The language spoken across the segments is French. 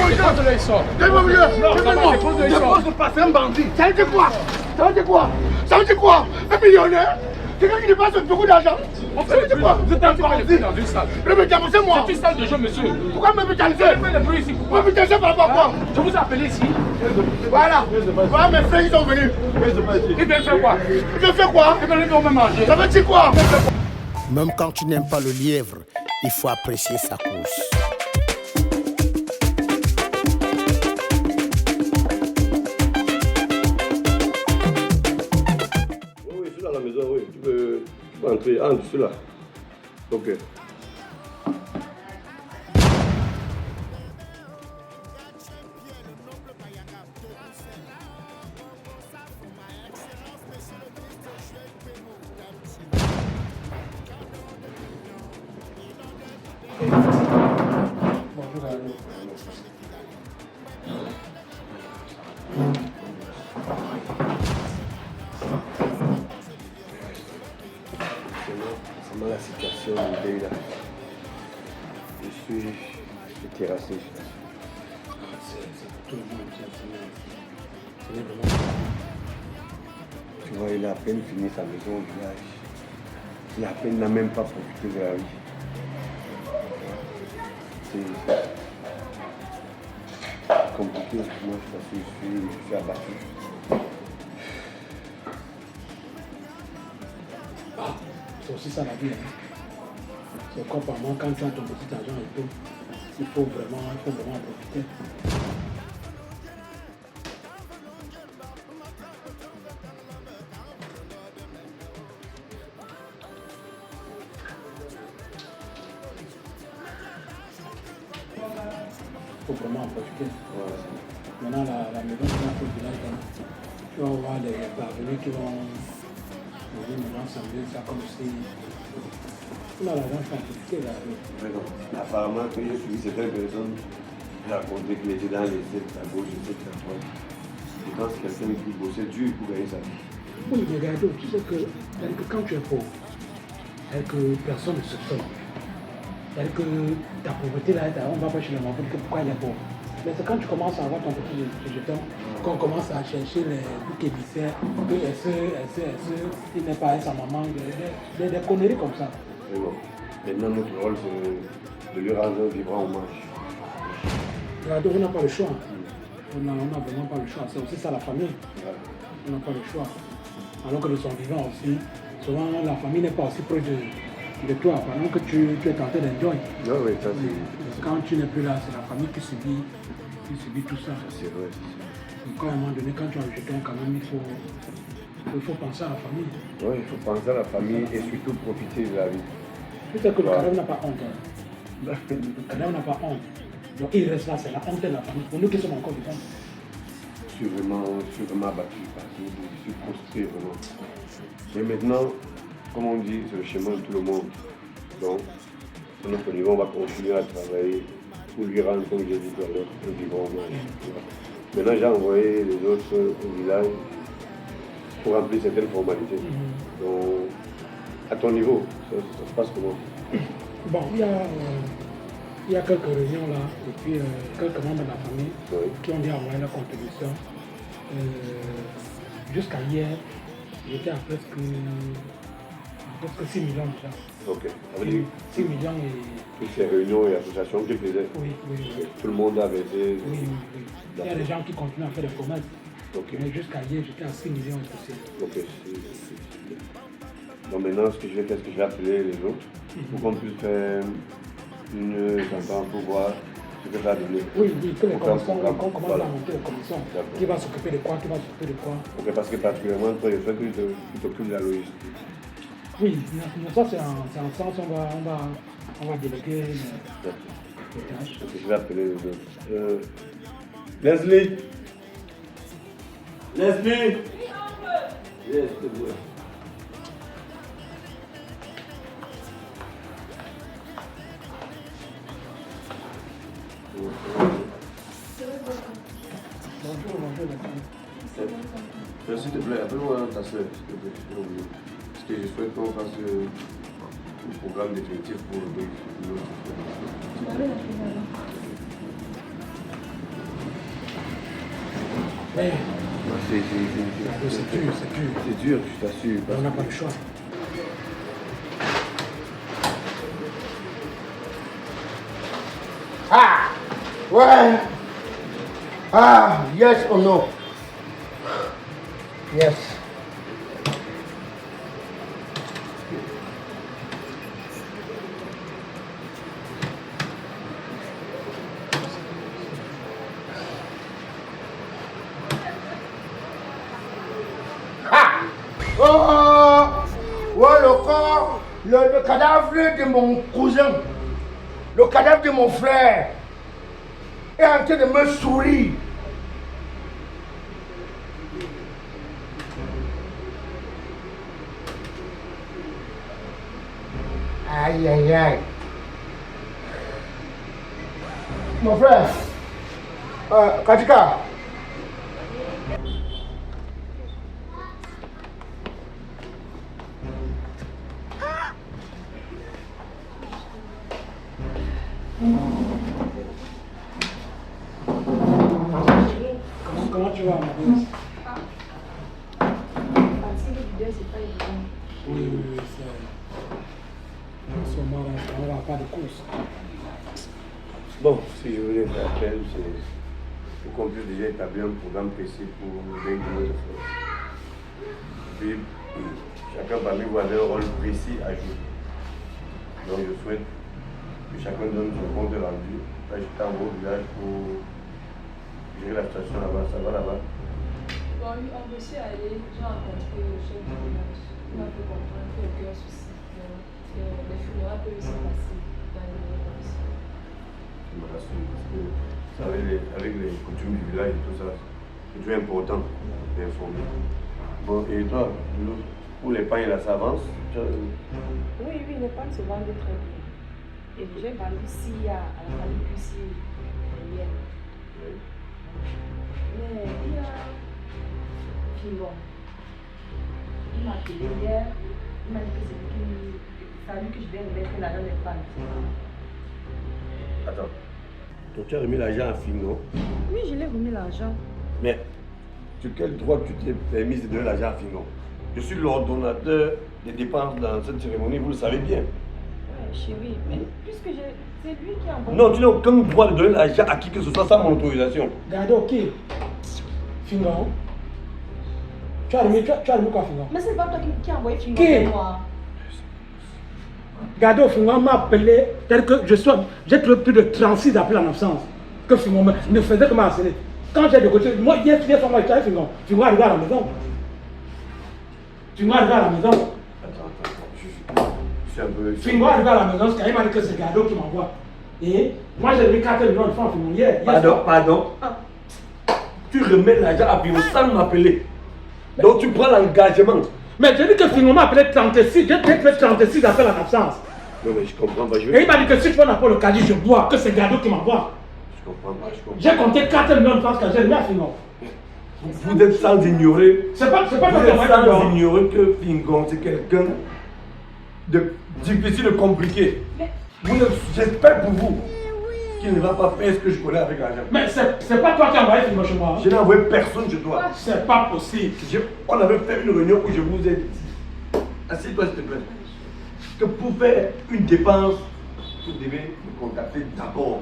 Dépose-le, il sort. Dépose-le. Dépose-le pas, c'est un bandit. Ça veut dire quoi? Ça veut dire quoi? Ça veut dire quoi? Un millionnaire? Quelqu'un qui dépasse beaucoup d'argent? Ça veut dire quoi? Vous êtes un bandit dans une salle. C'est moi. C'est une salle de jeu, monsieur. Pourquoi me brutaliser? Faites le bruit ici, pourquoi? Me brutaliser par rapport à quoi? Je vous ai appelé ici. Voilà. Voilà, mes frères, ils sont venus. Ils viennent faire quoi? Ils viennent faire quoi? Ils viennent même manger. Ça veut dire quoi? Même quand tu n'aimes pas le lièvre, il faut apprécier sa course. Oui, je suis dans la maison, oui. Tu peux entrer. Ah, je suis là. Ok. Comment la situation du pays là? Je suis terrassé. Tout le monde, tu vois, il a à peine fini sa maison au village. Il a à peine n'a même pas profité de la vie. C'est compliqué. Moi, je suis abattu. C'est aussi ça la vie. Hein. C'est comme par moi, quand tu as ton petit argent et tout, il faut vraiment en profiter. Il faut vraiment en profiter. Voilà. Maintenant, la maison qui est dans le village, tu vas voir les parvenus qui vont venir maintenant s'amuser ça comme si on a l'argent pour profiter là. Mais non, apparemment, quand j'ai suivi certaines personnes, racontaient qu'il était dans les sectes à gauche, les sectes à droite. Et quand c'est quelqu'un qui bossait dur pour gagner sa vie. Oui, mais regarde, tu sais que quand tu es pauvre, que personne ne se soupçonne. C'est-à-dire que ta pauvreté là, on va pas chez le mari que pourquoi il est pauvre. Mais c'est quand tu commences à avoir ton petit jeton, qu'on commence à chercher les boucs émissaires, il n'est pas avec sa maman, des conneries comme ça. Mais bon, maintenant notre rôle c'est de lui rendre un vibrant hommage. Regarde, on n'a pas le choix. On n'a vraiment pas le choix. C'est aussi ça la famille. Ouais. On n'a pas le choix. Alors que de son vivant aussi, souvent la famille n'est pas aussi proche de toi, pendant que tu es tenté d'enjoy. Non, oui, ça c'est. Quand tu n'es plus là, c'est la famille qui subit tout ça. C'est vrai. Donc, à un moment donné, quand tu as un jeton, quand même, il faut penser à la famille. Oui, il faut penser à la famille et surtout profiter de la vie. Tu sais que le cadavre n'a pas honte. Hein. Le cadavre n'a pas honte. Donc il reste là, c'est la honte de la famille. Pour nous qui sommes encore vivants. Je suis vraiment abattu parce que je suis frustré vraiment. Mais maintenant, comme on dit, c'est le chemin de tout le monde. Donc, à notre niveau, on va continuer à travailler pour lui rendre, comme j'ai dit tout à l'heure, un vivant hommage. Maintenant, j'ai envoyé les autres au village pour remplir certaines formalités. Donc, à ton niveau, ça se passe comment? Bon, il y a quelques réunions là, et puis quelques membres de la famille qui ont déjà envoyé leur contribution. Jusqu'à hier, j'étais à presque 6 millions déjà. Ok. Ça veut dire 6 millions et... toutes ces réunions et associations qu'ils faisaient. Oui. Tout le monde avait été. Oui. Il y a des gens qui continuent à faire des promesses. Ok. Mais jusqu'à hier, j'étais à 6 millions et poussière. Ok. Donc maintenant, ce que je vais faire, c'est que je vais appeler les autres pour qu'on puisse faire une entente pour voir ce que ça va donner. Oui, que les commissions, on commence voilà. à monter les commissions. Qui va s'occuper de quoi, Ok, parce que particulièrement, toi, il faut que tu t'occupes de la logistique. Oui, mais ça c'est en sens, on va déléguer les tâches. Ok, je vais appeler les autres. Leslie! Leslie! Yes, c'est bon. Bonjour. S'il te plaît, appelle-moi ta soeur, s'il te plaît. Parce que je souhaite qu'on fasse le programme définitif pour le Mais C'est dur, c'est dur. C'est dur, je t'assure. On n'a pas le choix. Ah, ouais. Ah, yes or no? Yes. Ah! Oh! Ouais, le corps, le cadavre de mon cousin, le cadavre de mon frère est en train de me sourire. Aïe, aïe, aïe. Mon frère, Katika. Comment tu vas, ma belle? Partir du deuil, c'est pas évident. Oui, c'est... En ce moment, on n'a pas de course. Bon, si je voulais faire appel, c'est qu'on puisse déjà établir un programme précis pour l'aider de notre frère. Puis, chacun parmi vous avait un rôle précis à jouer. Donc, je souhaite que chacun donne son compte rendu. Là, je t'envoie au village pour gérer la situation là-bas. Ça va là-bas? Bon, oui, on peut aussi aller, j'ai rencontré le chef du village. Il m'a fait comprendre qu'il n'y a aucun souci. Les funérailles peuvent se passer dans les meilleures conditions. Je me rassure parce que ça, avec les coutumes du village et tout ça, c'est toujours important d'informer. Bon, et toi, pour les pains et la savance, Oui, les pâtes se vendent très bien. Et j'ai vendu 6 à la famille cuissier hier. Mais il y a Fingon. Il m'a appelé hier. Il m'a dit que c'est lui qui fallu que je vienne mettre l'argent des femmes. attends. Donc tu as remis l'argent à Fingon? Oui, je l'ai remis l'argent. Mais sur quel droit tu t'es permis de donner l'argent à Fingon? Je suis l'ordonnateur des dépenses dans cette cérémonie, vous le savez bien. Ouais, chérie, mais puisque c'est lui qui a envoyé. Non, tu n'as aucun droit de donner l'argent à qui que ce soit sans mon autorisation. Gado, ok. Fingon. Tu as remis quoi, Fingon? Mais c'est pas toi qui a envoyé Fingon, Qui? c'est moi. Gado, Fingon m'a appelé tel que j'ai trouvé plus de 36 appels en absence. Que Fingon ne faisait que m'harceler. Quand j'ai de côté, moi, hier soir, moi, j'étais avec Fingon. Fingon est arrivé à la maison. Fingon est arrivé à la maison. Attends, je suis un peu... Fingon est arrivé à la maison, parce qu'il m'a dit que c'est Gado qui m'envoie. Et moi, j'ai remis 4 millions de francs à Fingon hier. Pardon. Tu remets l'argent à Fingon sans m'appeler. Donc tu prends l'engagement. Mais j'ai dit que Fingon m'a appelé 36, j'ai fait 36 appels en absence. Non mais je comprends pas, Et il m'a dit que si tu veux n'appeler le caddie, je bois, que c'est Gado qui m'envoie. Je comprends pas. J'ai compté 4 millions de francs que j'ai remis à Fingon. Vous êtes sans ignorer. C'est pas Vous toi qui êtes m'as sans dit. ignorer que Fingon c'est quelqu'un de difficile et compliqué. J'espère pour vous qu'il ne va pas faire ce que je connais avec l'argent. Mais c'est pas toi qui as envoyé Fingon chez moi. Je n'ai envoyé personne chez toi. C'est pas possible. On avait fait une réunion où je vous ai dit, assieds-toi s'il te plaît, que pour faire une dépense, vous devez me contacter d'abord.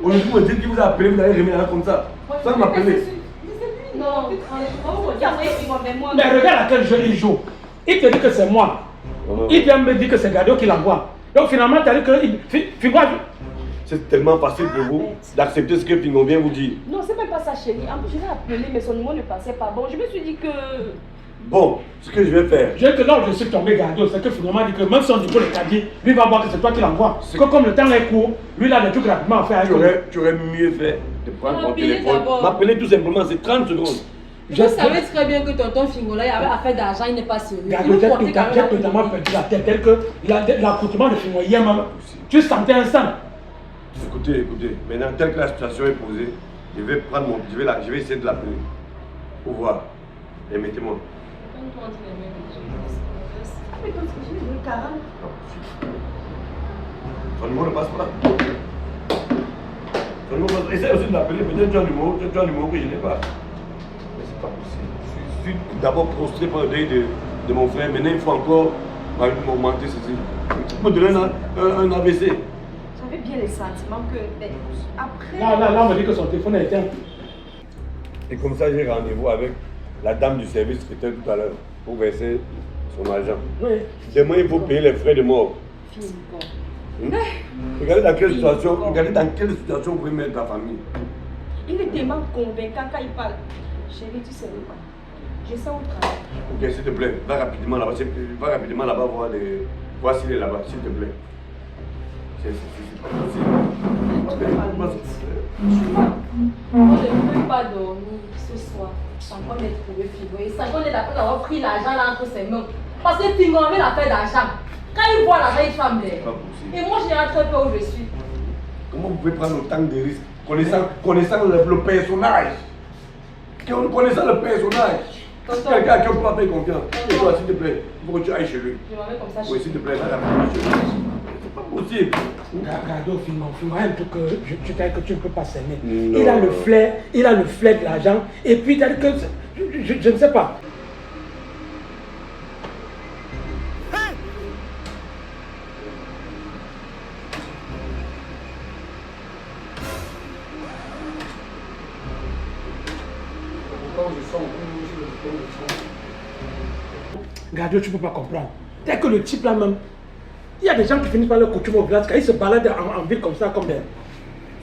Aujourd'hui, vous me dites qu'il vous a appelé, vous allez remettre l'argent comme ça, sans m'appeler. Non, qui a envoyé Fingon vers moi. Mais regarde à quel jeu il joue. Il te dit que c'est moi. Il vient me dire que c'est Gado qui l'envoie. Donc finalement, tu as dit que Fingon. C'est tellement facile pour vous d'accepter ce que Fingon vient vous dire. Non, c'est même pas ça, chérie. En plus, je l'ai appelé, mais son numéro ne passait pas. Bon, je me suis dit que. Bon, ce que je vais faire, J'ai que là où je suis tombé Gado, c'est que Fingon m'a dit que même si on dit que le caddie, lui va voir que c'est toi qui l'envoie. Que comme le temps est court, lui il a des trucs rapidement à faire. tu aurais mieux fait de prendre ton M'appeler téléphone. d'abord. M'appeler tout simplement, c'est 30 secondes. Je savais très bien que tonton Fingola il avait affaire d'argent, il n'est pas sérieux. Gado, j'ai totalement perdu la tête, tel que l'accoutrement de Fingon hier même. Tu sentais un sang. Écoutez, maintenant, telle que la situation est posée, je vais essayer de l'appeler. Pour voir. Et mettez-moi. Mais comme si je lui donne 40. Son numéro ne passe pas. Son numéro passe. Essaye aussi de l'appeler, peut-être tu as un numéro que je n'ai pas. suis d'abord prostré par le deuil de mon frère. Maintenant, il faut encore m'augmenter ceci. Il me donner un AVC. J'avais bien les sentiments que. Après. Là, on m'a dit que son téléphone est éteint. Et comme ça, j'ai rendez-vous avec la dame du service traiteur tout à l'heure pour verser son argent. Oui. Demain, il faut payer les frais de mort. Regardez dans quelle situation vous pouvez mettre la famille. Il est tellement convaincant quand il parle. Chérie, tu sais pas. Je sens au travail. Ok, s'il te plaît, va rapidement là-bas voir s'il est là-bas, s'il te plaît. C'est pas possible. On ne peut pas dormir ce soir sans qu'on ait trouvé Figo. Et sans qu'on ait d'avoir pris l'argent là entre ses mains. Parce que Figo avait l'affaire d'argent. Quand il voit l'argent, il tremble. Et moi, j'ai un très peu où je suis. Comment vous pouvez prendre autant de risques connaissant le personnage? Connaissant le personnage? Quelqu'un à qui on peut pas faire confiance. Et toi, s'il te plaît, il faut que tu ailles chez lui. Je m'en vais comme ça chez lui. Oui, s'il te plaît, va rapidement chez lui. C'est pas possible. Regarde, Fingo, un truc que tu ne peux pas s'aimer. Il a le flair de l'argent. Et puis, t'as dit que je ne sais pas. Regarde, tu ne peux pas comprendre. Dès que le type là même, il y a des gens qui finissent par leur coutume au village, quand ils se baladent en ville comme ça, comme des...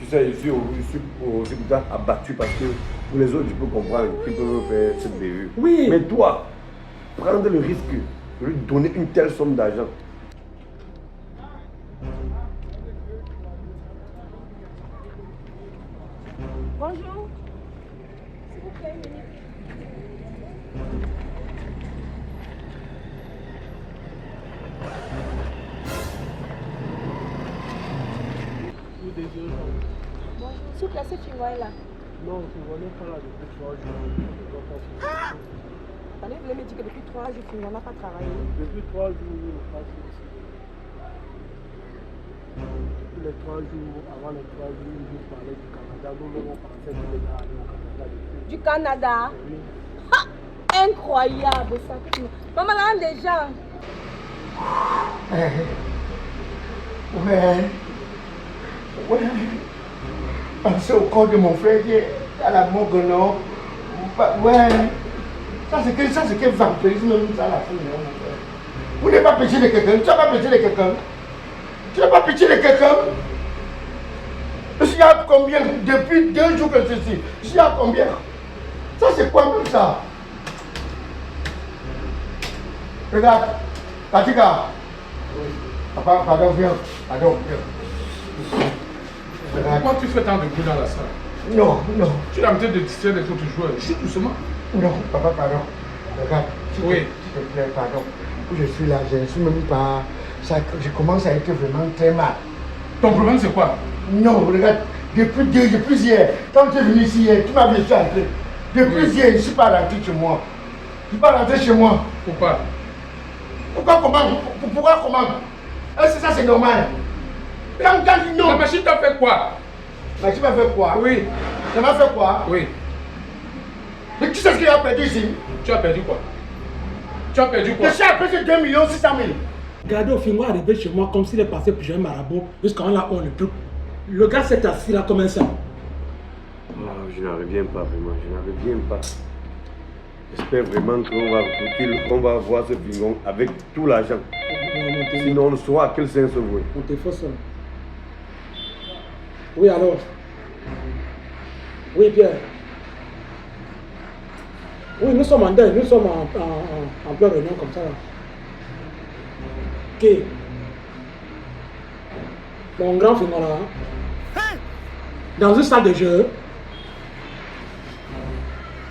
Tu sais, je suis aussi abattu parce que pour les autres, je peux comprendre qu'ils peuvent faire cette bévue. Oui. Mais toi, prendre le risque de lui donner une telle somme d'argent. Bonjour. S'il vous plaît, une minute. Bonjour, s'il vous plaît, c'est Figo là. Non, Figo n'est pas là depuis 3 jours. Attendez, vous voulez me dire que depuis 3 jours, Figo n'a pas travaillé. Depuis 3 jours, il n'est pas ici. Depuis les 3 jours, avant les 3 jours, il parlait du Canada. Nous-mêmes, on pensait qu'il était allé au Canada depuis. Du Canada? Oui. Ha! Incroyable ça. Maman, là, déjà. Ouais. Pensez au corps de mon frère qui est à la morgue, non? Ouais. Ça, c'est que vampirisme, même ça, la fin, non, mon frère. Vous n'avez pas pitié de quelqu'un? Tu n'as pas pitié de quelqu'un? Tu n'as pas pitié de quelqu'un? Je suis à combien? Depuis 2 jours que je suis ici. Je suis à combien? Ça, c'est quoi même ça? Regarde. Katika. Papa, pardon, viens. Pardon, viens. Pourquoi tu fais tant de bruit dans la salle? Non. Tu es en train de distraire les autres joueurs. Chut doucement. Non, papa, pardon. Regarde. Oui. S'il te plaît, pardon. Où je suis là, je ne suis même pas... je commence à être vraiment très mal. Ton problème, c'est quoi? Non, regarde. Depuis hier, quand tu es venu ici hier, tu m'as vu entrer. Depuis hier, je ne suis pas rentré chez moi. Je ne suis pas rentré chez moi. Pourquoi? Pourquoi comment? Est-ce que ça c'est normal? Non. La machine t'a fait quoi? La machine m'a fait quoi? Oui. Ça m'a fait quoi? Oui. Mais tu sais ce qu'il a perdu ici? Tu as perdu quoi? Tu as perdu quoi? Je suis à presque 2 600 000. Regardez, Fingo est arrivé chez moi comme s'il est passé pour un marabout jusqu'à là on le truc. Le gars s'est assis là comme un sang. Oh, je n'en reviens pas vraiment, je n'en reviens pas. J'espère vraiment qu'on va voir ce Fingo avec tout l'argent. Sinon on ne saura à quel sens se vouer. On te fait ça. Oui alors. Oui Pierre. Oui, nous sommes en deuil, nous sommes en pleine réunion comme ça. Là. Ok. Mon grand Fingo là. Dans une salle de jeu.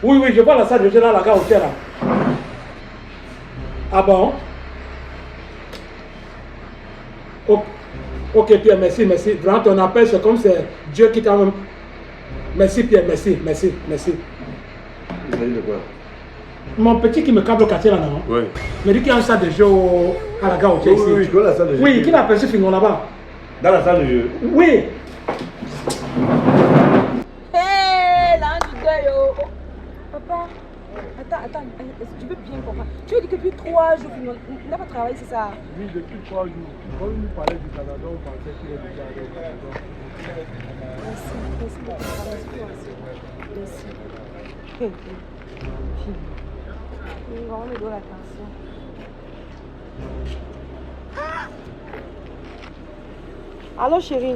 Oui, je vois la salle de jeu là, la gare au là. Ah bon? Ok Pierre, merci. Vraiment ton appel, c'est comme c'est Dieu qui t'a même... Merci Pierre, merci. Il s'agit de quoi? Mon petit qui me câble au quartier là, non? Oui. Me dit qu'il y a une salle de jeu à la gare au ici. Oui, je connais la salle de jeu. Oui, qui l'a aperçu Fingo là-bas? Dans la salle de jeu? Oui. Hé, là, du deuil. Papa, attends. Tu veux dire que depuis 3 jours, il n'a pas travaillé, c'est ça? Oui, depuis 3 jours. Quand il nous parlait du Canada, on pensait qu'il est déjà allé au Canada. Merci beaucoup. Merci. Il va me donner l'attention. Alors chérie,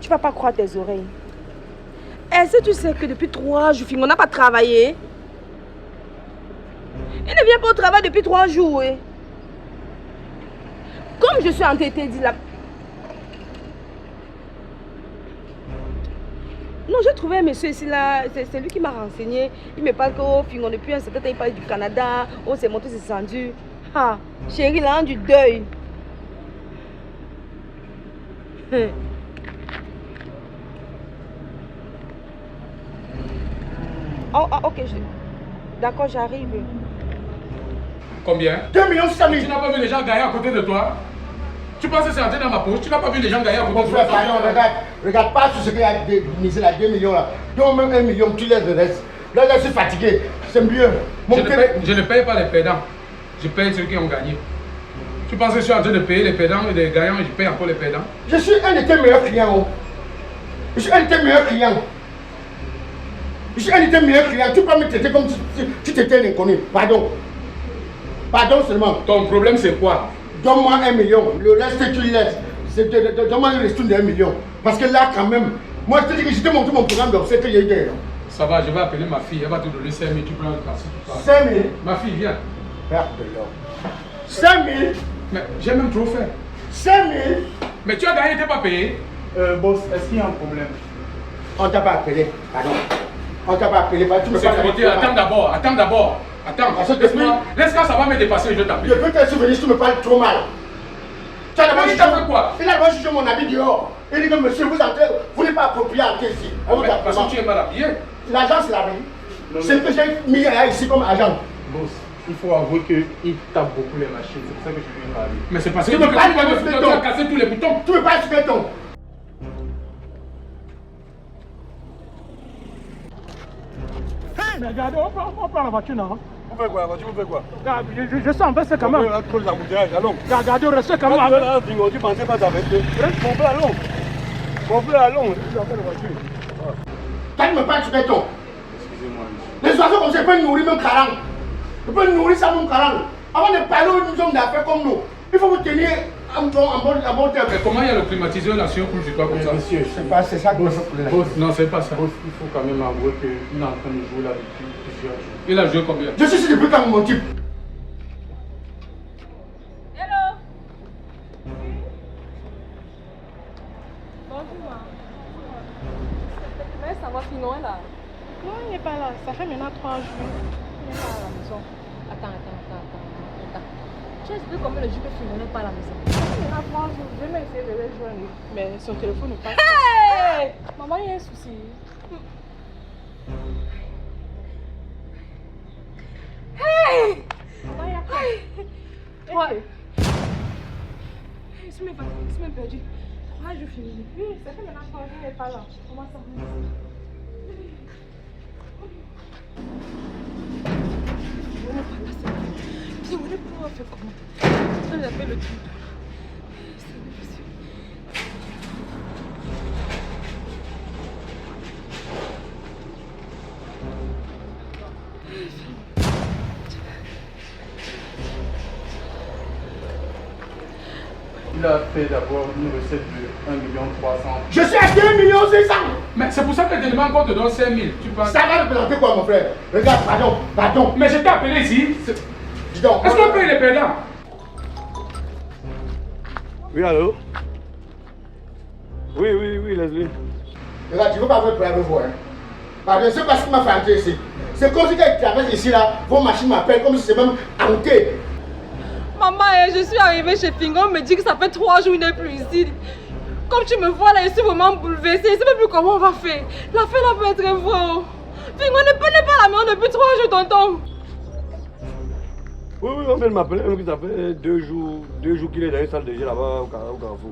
tu vas pas croire tes oreilles. Est-ce que tu sais que depuis 3 jours, on n'a pas travaillé? Il ne vient pas au travail depuis 3 jours. Eh. Comme je suis entêtée, dit là. Non, j'ai trouvé un monsieur ici là, c'est lui qui m'a renseigné. Il me parle qu'au Fingon depuis un certain temps, il parle du Canada, on s'est monté, c'est descendu. Ah, chérie, là, du deuil. Oh, ok, d'accord, j'arrive. Combien? 2 millions 600 000. Tu n'as pas vu les gens gagner à côté de toi? Tu penses que c'est entré dans ma poche? Tu n'as pas vu les gens gagner à côté Mon de frère, toi? pardon, regarde pas tout ce qu'il y a misé là, 2 millions là. Donc même 1 million, tu laisses le reste. Là, je suis fatigué, c'est mieux. Je ne paye pas les perdants. Je paye ceux qui ont gagné. Tu penses que je suis en train de payer les perdants et les gagnants et je paye encore les perdants? Je suis un de tes meilleurs clients. Oh. Je suis un de tes meilleurs clients. Je suis un de tes meilleurs clients. Tu peux pas me traiter comme si tu étais un inconnu. Pardon. Pardon seulement. Ton problème c'est quoi? Donne-moi 1 million. Le reste tu laisses. Donne-moi le reste de 1 million. Parce que là quand même, moi je te dis que je t'ai montré mon programme d'obsèques qu'il y a eu derrière. Ça va, je vais appeler ma fille. Elle va te donner 5 000. Tu peux la passer. 5 000. Ma fille, viens. Perte de l'or. 5 000. Mais j'ai même trop fait. 5 000. Mais tu as gagné, tu n'es pas payé. Boss, est-ce qu'il y a un problème? On t'a pas appelé. Pardon. On t'a pas appelé. Tu me Sécurité, attends d'abord. Attends. Laisse-moi, ça va me dépasser. Je Je t'appelle. peux te souvenir si tu me parles trop mal. Tu as d'abord Mais il t'a fait quoi? Il a d'abord jugé mon habit dehors. Il dit que monsieur, vous n'êtes pas approprié à entrer ici. Parce que tu es mal habillé. L'agent, c'est la vie. C'est que j'ai mis là ici comme agent. Boss, il faut avouer qu'il tape beaucoup les machines. C'est pour ça que je viens parler. Mais c'est parce que Tu me parles de tu béton. as cassé tous les boutons. Tu me parles de béton. Mais regardez, on prend la voiture, non? Vous faites quoi la voiture? Vous faites quoi? Je sens un peu, c'est quand même. On trop les embouteillages, allons. Regardez, restez quand même Quand tu avec. veux là, Fingo, tu pensais pas t'arrêter. Mon frère, allons. Mon frère, allons. Je vais faire la voiture. Quand tu me parles de béton, Excusez-moi, monsieur. les oiseaux comme ça, ils peuvent nourrir même 40. Ils peuvent nourrir ça même 40. Avant de parler aux hommes d'affaires comme nous, il faut vous tenir en bon terme. Mais comment il y a le climatiseur là sur sur toi comme ça? Monsieur, C'est ça que je veux pour Non, c'est pas ça. boss, il faut quand même avouer qu'il est en train de jouer là depuis plusieurs jours. Il a joué combien? Je suis ici depuis quand mon type. Hello. Bonjour. Mais ça va Fingon là. Non, il n'est pas là. Ça fait maintenant 3 jours. Il n'est pas à la maison. Attends. Tu as vu combien le jour que Fingon n'est pas à la maison? Il y en a 3 jours. Je vais essayer de le joindre. Mais son téléphone ne passe pas. Hey! Maman, il y a un souci. Hey! Maman, il y a quoi? Ouais. Je suis même perdue. 3 jours finis. Oui, ça fait maintenant 3 jours. Il n'est pas là. Comment ça va? Puis on est pour faire comment? On appelle le truc. C'est difficile. Il a fait d'abord une recette de 1 300 000. Je suis à 2 millions 500. Mais c'est pour ça que je te demande qu'on te donne 5 000. Tu penses? Ça va représenter quoi mon frère? Regarde, pardon. Mais je t'ai appelé ici. Dis donc. Est-ce qu'on paye les perdants? Oui, allô? Oui, Leslie. Regarde, tu ne veux pas avoir problème avec vous. Hein? Pardon, c'est parce qu'il m'a fait entrer ici. C'est comme si quand il traverse ici là, vos machines m'appellent comme si c'est même hanté. Maman, je suis arrivée chez Fingon, on me dit que ça fait 3 jours qu'il n'est plus ici. Comme tu me vois là, je suis vraiment bouleversée. Je ne sais même plus comment on va faire. L'affaire là peut être vraie. Fingon ne pas à la maison depuis 3 jours, tonton. Oui, on vient de m'appeler, ça fait 2 jours qu'il est dans une salle de jeu là-bas au Carrefour.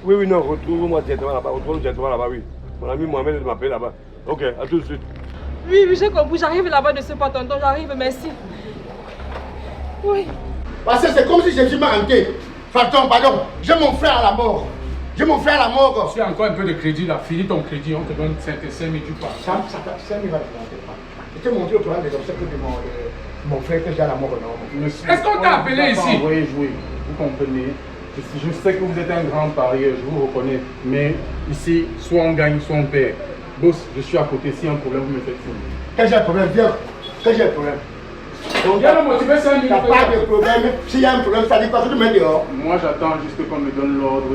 Oui, non, retrouve-moi directement là-bas, oui. Mon ami Mohamed m'appelle là-bas. Ok, à tout de suite. Oui, j'ai compris. J'arrive là-bas de ce pas, tonton. J'arrive, merci. Oui. Parce que c'est comme si je suis marqué. Pardon. J'ai mon frère à la mort. J'ai mon frère à la mort. Tu as encore un peu de crédit là. Finis ton crédit. On te donne 5 000 tu pars. 5 000 va te pas. Je t'ai montré au plan des obstacles de mon frère que j'ai à la mort. Est-ce qu'on t'a appelé ici? Oui, jouer. Vous comprenez? Je sais que vous êtes un grand parieur, je vous reconnais. Mais ici, soit on gagne, soit on perd. Boss, je suis à côté. S'il y a un problème, vous me faites signe. Quand j'ai un problème, viens. Quand j'ai un problème. Donc, viens le motiver 5 000. T'as pas de problème. S'il y a un problème, ça dit quoi? Tu te mets dehors. Moi, j'attends juste qu'on me donne l'ordre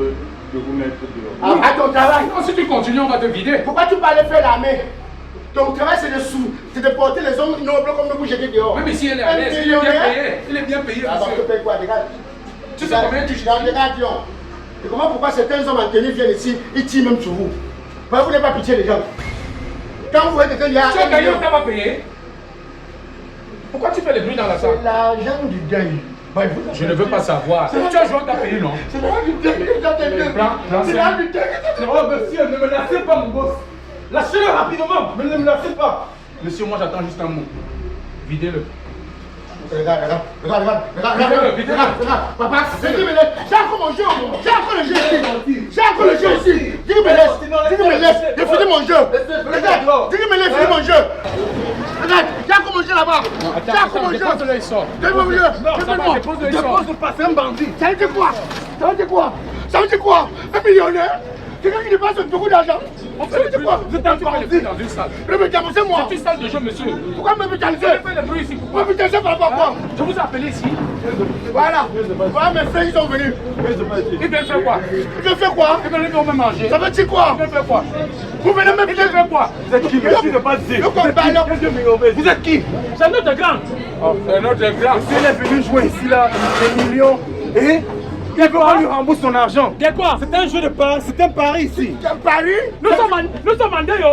de vous mettre dehors. À ton travail. Non, si tu continues, on va te vider. Pourquoi tu parles faire l'armée? Ton travail, c'est de porter les hommes nobles comme nous jeter dehors. Même ici, elle est à l'aise. Il est bien payé. Il est bien payé. Alors, tu payes quoi? Regarde. Tu sais combien tu Regarde, et comment pourquoi certains hommes en tenue viennent ici, ils tirent même sur vous? Pourquoi vous n'avez pas pitié des gens? Quand vous voyez quelqu'un, il y a. Tu as gagné, on t'a pas payé. Pourquoi tu fais le bruit dans la salle? C'est l'argent du deuil. Je ne veux pas savoir. Tu as joué, on t'a payé, non? C'est l'argent du deuil. C'est l'argent du deuil. Oh, monsieur, ne me lâchez pas, mon boss. Lâchez-le rapidement, mais ne me lâchez pas. Monsieur, moi j'attends juste un mot. Videz-le. Regarde. Papa, j'ai encore mon jeu. J'ai encore le jeu ici. Dis que me laisse. J'ai fini mon jeu. Regarde, dis que me laisse finir mon jeu. Regarde, j'ai encore mon jeu là-bas. J'ai encore mon jeu. Dépose-le, il sort. Donne-moi mon jeu. Dépose-le, pas, c'est un bandit. Ça veut dire quoi? Un millionnaire? Quelqu'un qui dépense beaucoup d'argent. Ça veut dire quoi? Vous êtes un bandit dans une salle. C'est moi. C'est une salle de jeu, monsieur. Pourquoi me brutaliser? Vous faites le bruit ici. Pourquoi? Me brutaliser par rapport à quoi? Je vous ai appelé ici. Voilà, mes frères ils sont venus. Ils viennent faire quoi? Ils viennent faire quoi? Ils viennent même manger. Ça veut dire quoi? Ils viennent faire quoi? Vous venez même faire quoi? Vous êtes qui, monsieur? Ne pas dire. Vous êtes qui? C'est notre grand. Oh, c'est notre grand. Monsieur est venu jouer ici là, des millions. Et il veut qu'on lui rembourse son argent. De quoi? C'est un jeu de pari, c'est un pari ici. C'est un pari? Nous sommes en deuil.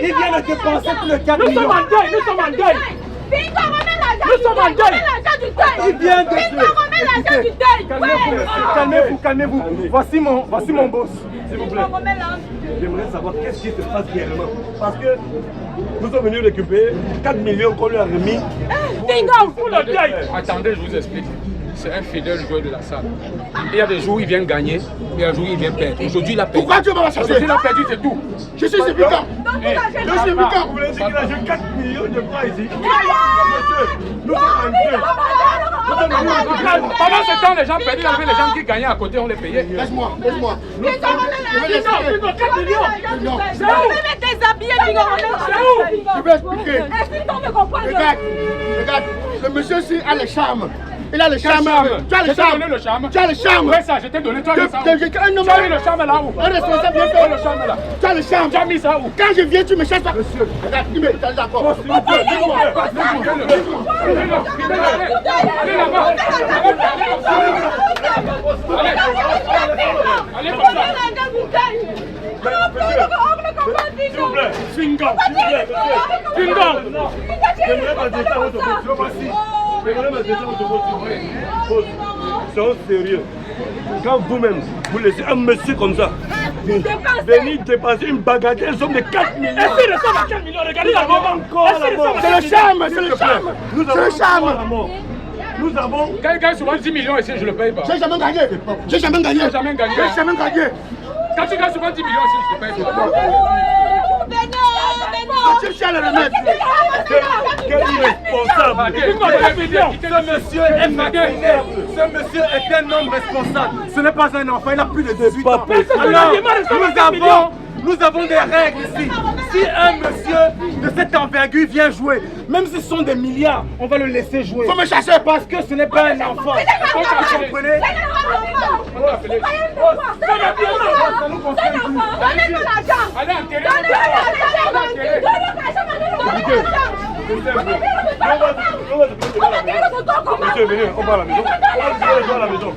Il vient de dépenser plus de 4 millions. Nous sommes en deuil. Bingo, remets l'argent Nous sommes en deuil. du deuil. Il vient de Bingo, remets l'argent du deuil. Calmez-vous. Voici mon boss, s'il vous plaît. Bingo, remets l'argent du deuil. J'aimerais savoir qu'est-ce qui se passe réellement. Parce que nous sommes venus récupérer 4 millions qu'on lui a remis. Bingo, Pour le deuil. Attendez, je vous explique. C'est un fidèle joueur de la salle. Il y a des jours où il vient gagner, il y a des jours où il vient perdre. Aujourd'hui, il a perdu. Pourquoi tu vas la chercher? Aujourd'hui, il a perdu, c'est tout. Je suis sépiquant. Je suis Vous voulez dire qu'il a joué 4 millions de francs ici? Monsieur, nous sommes en jeu. Pendant ce temps, les gens perdaient, il y avait les gens qui gagnaient à côté, on les payait. Laisse-moi. Bingo, remets l'argent. 4 millions. Je vais me déshabiller, Bingo, remets l'argent. Je vais expliquer. Explique-toi, me comprendre. Regarde, le monsieur ici a le charme. Il a le charme. Tu as le Je t'ai charme. donné le charme. Tu as le charme. Ouais, ça, je t'ai donné. Tu as le charme. Tu as mis le charme là où? Un responsable bien Tu fait. as le charme là. Tu as le charme. Tu as mis ça où? Quand je viens, tu me cherches pas. Monsieur. Regarde, il me dit d'accord. Allez là-bas. Allez comme ça. S'il vous plaît. Bingo. J'aimerais m'adresser à votre boss. J'aimerais m'adresser à votre boss. Soyons sérieux. Quand vous-même, vous laissez un monsieur comme ça venir dépenser une bagatelle somme de 4 millions. Est-ce qu'il ressemble à 4 millions? Regardez la mort. Encore la mort. C'est le charme, c'est le charme. Nous avons encore la mort. Nous avons... Quand il gagne souvent 10 millions ici, je le paye pas. J'ai jamais gagné. J'ai jamais gagné. J'ai jamais gagné. J'ai jamais gagné. Quand tu gagnes souvent 10 millions ici, je te paye pas. Je suis allé le remettre. Quel irresponsable. Ce monsieur est magnifique. Ce monsieur est un homme responsable. Ce n'est pas un enfant, il a plus de 18 ans. Alors, nous avons des règles ici. Si un monsieur de cette envergure vient jouer, même si ce sont des milliards, on va le laisser jouer. Faut me chasser. Parce que ce n'est pas un enfant. Vous comprenez? Ça nous concerne plus. Allez enterrer. Monsieur, venez, on va à la maison. On va à la maison.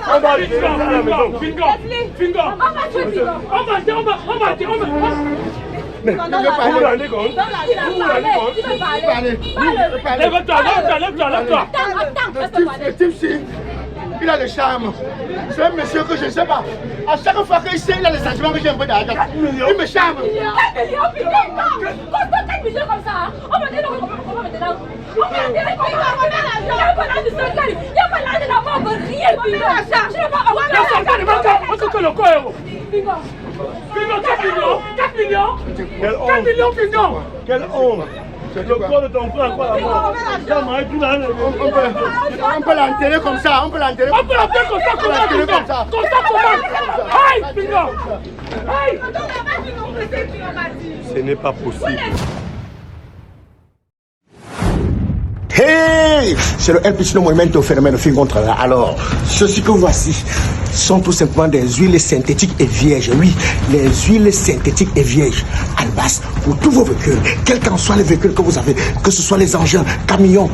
On va à la maison. Bingo. Le type, il a le charme. C'est un monsieur que je ne sais pas. À chaque fois qu'il sait, il a le sentiment que j'ai un peu d'argent. 4 millions. Il me charme. 4 millions, putain, non. Quand 4 millions comme ça, on va dire comment maintenant. On va dire comment il n'y a pas là de santé, il n'y a pas là de la mort, rien, putain. Je ne vais pas avoir la santé. On se connaît encore. Pingo, 4 millions. 4 millions. Quelle 4 honte. millions, Pingo. Quelle honte. C'est le corps de ton frère, quoi, là-bas. On peut l'enterrer comme ça, on peut l'enterrer On peut l'appeler comme ça, on peut l'enterrer comme ça. Comme ça, comment? Aïe, Pingo. Aïe. Ce n'est pas possible. Hey, c'est le El Piscino Movimento Fenomeno Fingontra. Alors, ceci que voici sont tout simplement des huiles synthétiques et vierges. Oui, les huiles synthétiques et vierges. Albas, pour tous vos véhicules, quels qu'en soient les véhicules que vous avez, que ce soit les engins, camions,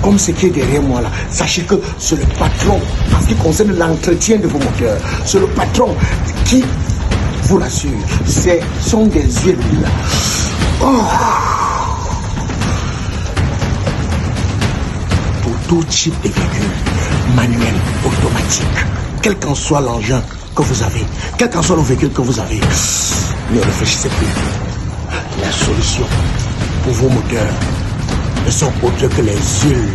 comme ce qui est derrière moi là. Sachez que c'est le patron, en ce qui concerne l'entretien de vos moteurs, c'est le patron qui vous rassure. Ce sont des huiles. Tout type de véhicule, manuel, automatique, quel qu'en soit l'engin que vous avez, quel qu'en soit le véhicule que vous avez, ne réfléchissez plus. La solution pour vos moteurs ne sont autres que les huiles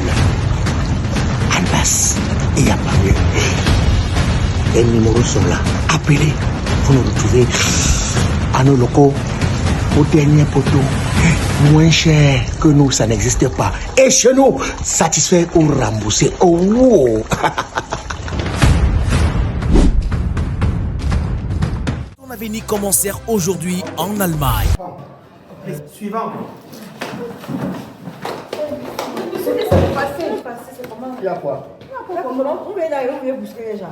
Albas et apparu. Les numéros sont là. Appelez pour nous retrouver à nos locaux au dernier poteau. Moins cher que nous, ça n'existe pas. Et chez nous, satisfait ou remboursé. Oh, wow. Ton avenir commencèrent aujourd'hui en Allemagne. Suivant. Il y a quoi?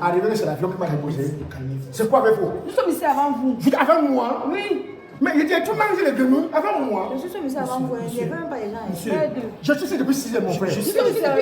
Arrivé, c'est l'avion qui m'a déposé. C'est quoi avec vous? Nous sommes ici avant vous. Vous avant moi? Oui. Mais il dit tout mangé les grenouilles avant moi. Je suis ici avant vous. Il n'y a même pas les gens. Monsieur, je suis ici depuis 6 heures, mon frère. Je suis ici depuis 4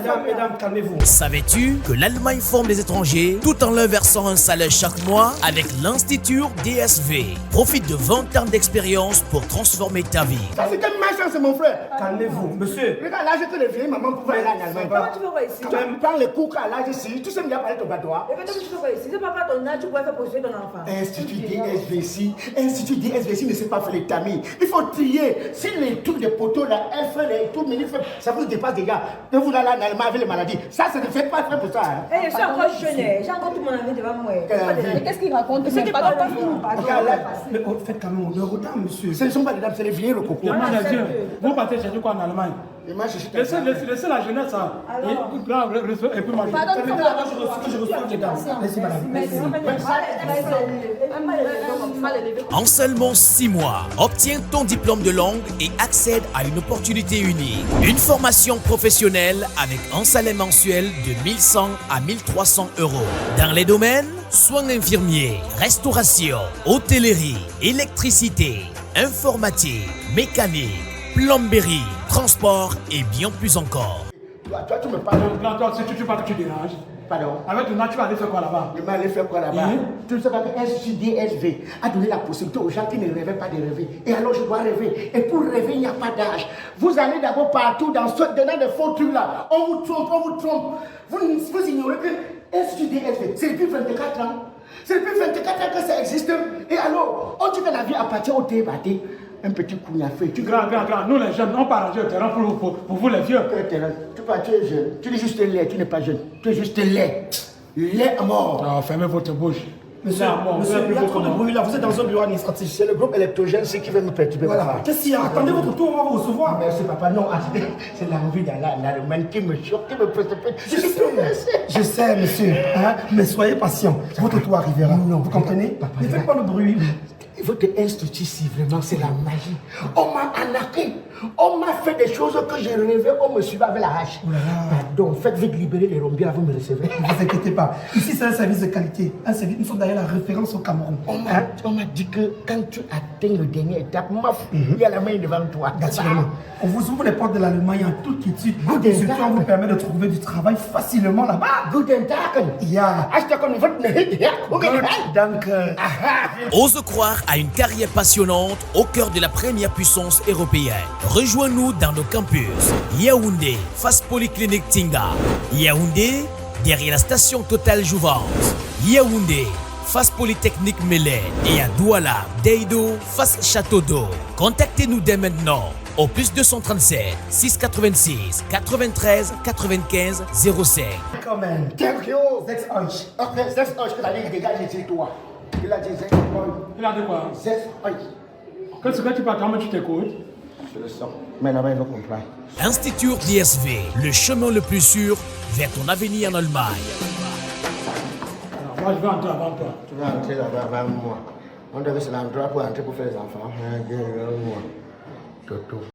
heures. Mesdames, calmez-vous. Savais-tu que l'Allemagne forme des étrangers tout en leur versant un salaire chaque mois avec l'Institut DSV? Profite de 20 ans d'expérience pour transformer ta vie. Ça c'est quelle malchance, mon frère. Calmez-vous, monsieur. Regarde l'âge que les vieilles mamans pouvaient aller en Allemagne. Comment tu veux quoi ici? Tu prends les cours à l'âge ici, tu sais bien parler ton patois. Et maintenant, tu veux quoi ici? C'est pas quand ton âge, tu pourrais faire poser ton enfant. Institut DSV ici, Institut DSV ici ne sait pas faire les tamis. Il faut trier. Si les trucs de poteaux, là, F, les trucs minifs, ça vous dépasse des gars. De vous aller en Allemagne avec les maladies. Ça ne fait pas très pour ça. Hein. Je suis encore jeune. J'ai encore tout mon avis devant moi. Qu'est-ce qu'il raconte? C'est pas Mais faites quand même le retard, monsieur. Ce ne sont pas des dames, c'est les vieilles le coco. Vous partez chercher quoi en Allemagne? Laissez la jeunesse, hein. Et puis moi, je reçois les dames. Laissez En seulement 6 mois, obtiens ton diplôme de langue et accède à une opportunité unique. Une formation professionnelle avec un salaire mensuel de 1100 à 1300 euros. Dans les domaines soins infirmiers, restauration, hôtellerie, électricité, informatique, mécanique, plomberie, transport et bien plus encore. Toi, tu me parles. Non, si tu parles, tu déranges. Pardon. Avec ton âge, tu vas aller faire quoi là-bas? Je vais aller faire quoi là-bas? Tu ne sais pas que SJDSV a donné la possibilité aux gens qui ne rêvaient pas de rêver. Et alors je dois rêver. Et pour rêver, il n'y a pas d'âge. Vous allez d'abord partout dans des faux trucs là. On vous trompe. Vous ignorez que SJDSV, c'est depuis 24 ans. C'est depuis 24 ans que ça existe. Et alors, on dit que la vie appartient au débatté. Un petit coup à fait. Grand. Nous les jeunes, on part au terrain pour vous les vieux. Tu es jeune. Tu es juste laid, tu n'es pas jeune. Tu es juste laid. Laid à mort. Non, fermez votre bouche. Monsieur, il y a trop de bruit là. Vous êtes dans un bureau administratif. C'est le groupe électrogène, c'est qui veut me perturber. Voilà. Qu'est-ce qu'il y a? Attendez votre tour, on va vous recevoir. Merci papa. Non, c'est l'envie d'Allemagne qui me choque, qui me précipite. Je sais, monsieur. Hein? Mais soyez patient. Votre tour arrivera. Non, vous comprenez? Papa, ne faites pas de bruit. Votre institut, si vraiment c'est la magie. On m'a arnaqué. On m'a fait des choses que j'ai rêvé. On me suivait avec la hache. Pardon, faites vite libérer les rombiens avant de me recevoir. Ne vous inquiétez pas. Ici, c'est un service de qualité. Nous sommes d'ailleurs la référence au Cameroun. On m'a dit que quand tu atteins le dernier étape, il y a la main devant toi. Naturellement. On vous ouvre les portes de l'Allemagne en toute quiétude. Surtout, on vous permet de trouver du travail facilement là-bas. Guten Tag. Ja. Ose croire à une carrière passionnante au cœur de la première puissance européenne. Rejoins-nous dans nos campus. Yaoundé, face Polyclinique Tinga. Yaoundé, derrière la station Total Jouvence. Yaoundé, face Polytechnique Mélène et à Douala, Deido, face Château d'Eau. Contactez-nous dès maintenant au plus 237 686 93 95 05. Come on, thank you. 6 inches. Ok, 6 inches que t'as dit, dégage chez toi. Il a dit 6 inches. Il a dit quoi? 6 inches. Qu'est-ce que tu parles? Comment tu t'écoutes? Je le sens. Mais là-bas, il va comprendre. Institut DSV, le chemin le plus sûr vers ton avenir en Allemagne. Alors, moi, je vais entrer avant toi. Tu vas entrer là-bas avant moi. On devait se l'endroit pour entrer pour faire les enfants. Toto.